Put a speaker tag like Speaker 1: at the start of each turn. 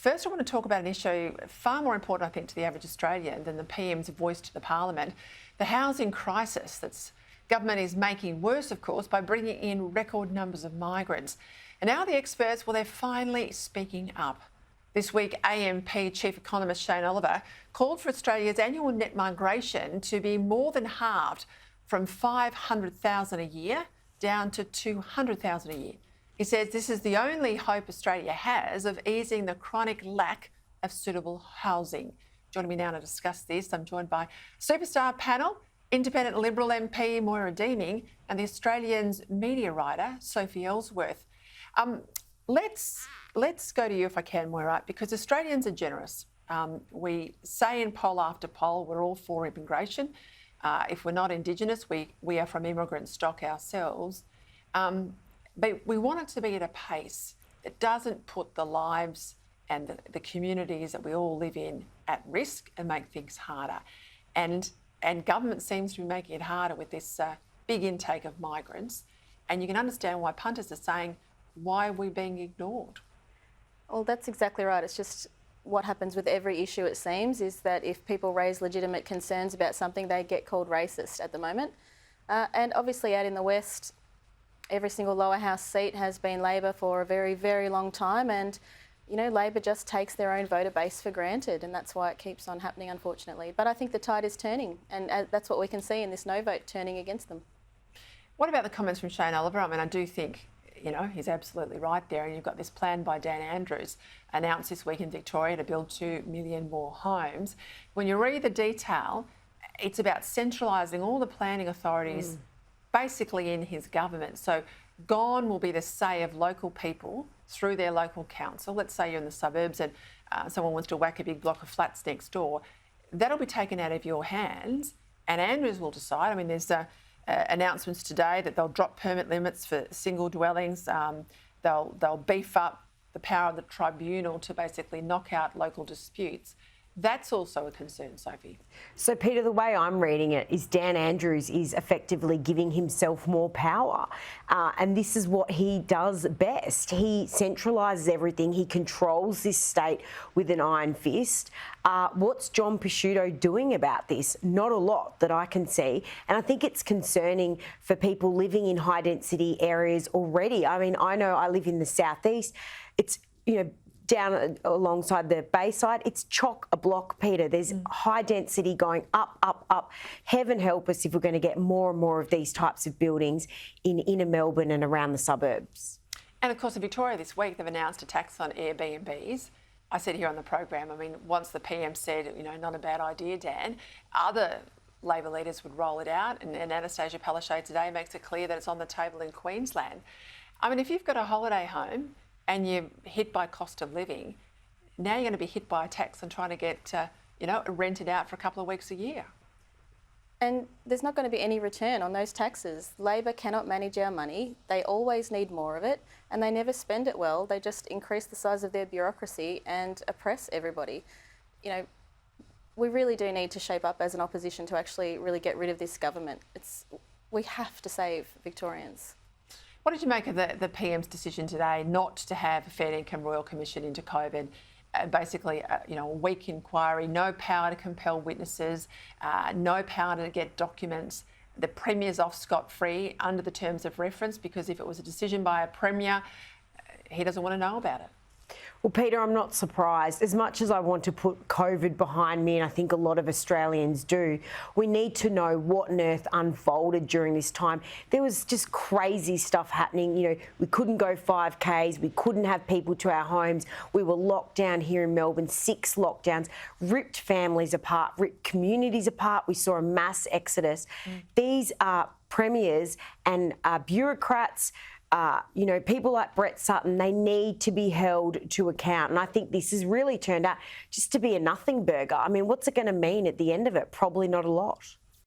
Speaker 1: First, I want to talk about an issue far more important, I think, to the average Australian than the PM's voice to the Parliament, the housing crisis that's government is making worse, of course, by bringing in record numbers of migrants. And now the experts, well, they're finally speaking up. This week, AMP Chief Economist Shane Oliver called for Australia's annual net migration to be more than halved from 500,000 a year down to 200,000 a year. He says this is the only hope Australia has of easing the chronic lack of suitable housing. Joining me now to discuss this, I'm joined by superstar panel, Independent Liberal MP Moira Deeming and the Australian's media writer Sophie Elsworth. Let's go to you if I can, Moira, because Australians are generous. We say in poll after poll we're all for immigration. If we're not Indigenous, we are from immigrant stock ourselves. But we want it to be at a pace that doesn't put the lives and the communities that we all live in at risk and make things harder. And government seems to be making it harder with this big intake of migrants. And you can understand why punters are saying, why are we being ignored?
Speaker 2: Well, that's exactly right. It's just what happens with every issue, it seems, is that if people raise legitimate concerns about something, they get called racist at the moment. And obviously out in the West, every single lower house seat has been Labor for a very, very long time, and you know, Labor just takes their own voter base for granted, and that's why it keeps on happening, unfortunately. But I think the tide is turning, and that's what we can see in this no vote turning against them.
Speaker 1: What about the comments from Shane Oliver? I mean, I do think, you know, he's absolutely right there, and you've got this plan by Dan Andrews announced this week in Victoria to build 2 million more homes. When you read the detail, it's about centralising all the planning authorities basically in his government. So gone will be the say of local people through their local council. Let's say you're in the suburbs and someone wants to whack a big block of flats next door. That'll be taken out of your hands and Andrews will decide. I mean, there's announcements today that they'll drop permit limits for single dwellings. They'll beef up the power of the tribunal to basically knock out local disputes. That's also a concern, Sophie.
Speaker 3: So, Peter, the way I'm reading it is Dan Andrews is effectively giving himself more power. And this is what he does best. He centralises everything. He controls this state with an iron fist. What's John Pesciuto doing about this? Not a lot that I can see. And I think it's concerning for people living in high-density areas already. I mean, I know I live in the southeast. It's, you know, down alongside the Bayside, it's chock-a-block, Peter. There's high density going up, up, up. Heaven help us if we're going to get more and more of these types of buildings in inner Melbourne and around the suburbs.
Speaker 1: And of course, in Victoria this week, they've announced a tax on Airbnbs. I said here on the program, I mean, once the PM said, you know, not a bad idea, Dan, other Labor leaders would roll it out. And Anastasia Palaszczuk today makes it clear that it's on the table in Queensland. I mean, if you've got a holiday home and you're hit by cost of living, now you're going to be hit by a tax on trying to get, you know, rented out for a couple of weeks a year.
Speaker 2: And there's not going to be any return on those taxes. Labor cannot manage our money. They always need more of it, and they never spend it well. They just increase the size of their bureaucracy and oppress everybody. You know, we really do need to shape up as an opposition to actually really get rid of this government. We have to save Victorians.
Speaker 1: What did you make of the PM's decision today not to have a Fair Income Royal Commission into COVID? Basically, you know, a weak inquiry, no power to compel witnesses, no power to get documents. The Premier's off scot-free under the terms of reference because if it was a decision by a Premier, he doesn't want to know about it.
Speaker 3: Well, Peter, I'm not surprised. As much as I want to put COVID behind me, and I think a lot of Australians do, we need to know what on earth unfolded during this time. There was just crazy stuff happening. You know, we couldn't go 5Ks, we couldn't have people to our homes. We were locked down here in Melbourne, 6 lockdowns, ripped families apart, ripped communities apart. We saw a mass exodus. These are premiers and bureaucrats, you know, people like Brett Sutton, they need to be held to account. And I think this has really turned out just to be a nothing burger. I mean, what's it going to mean at the end of it? Probably not a lot.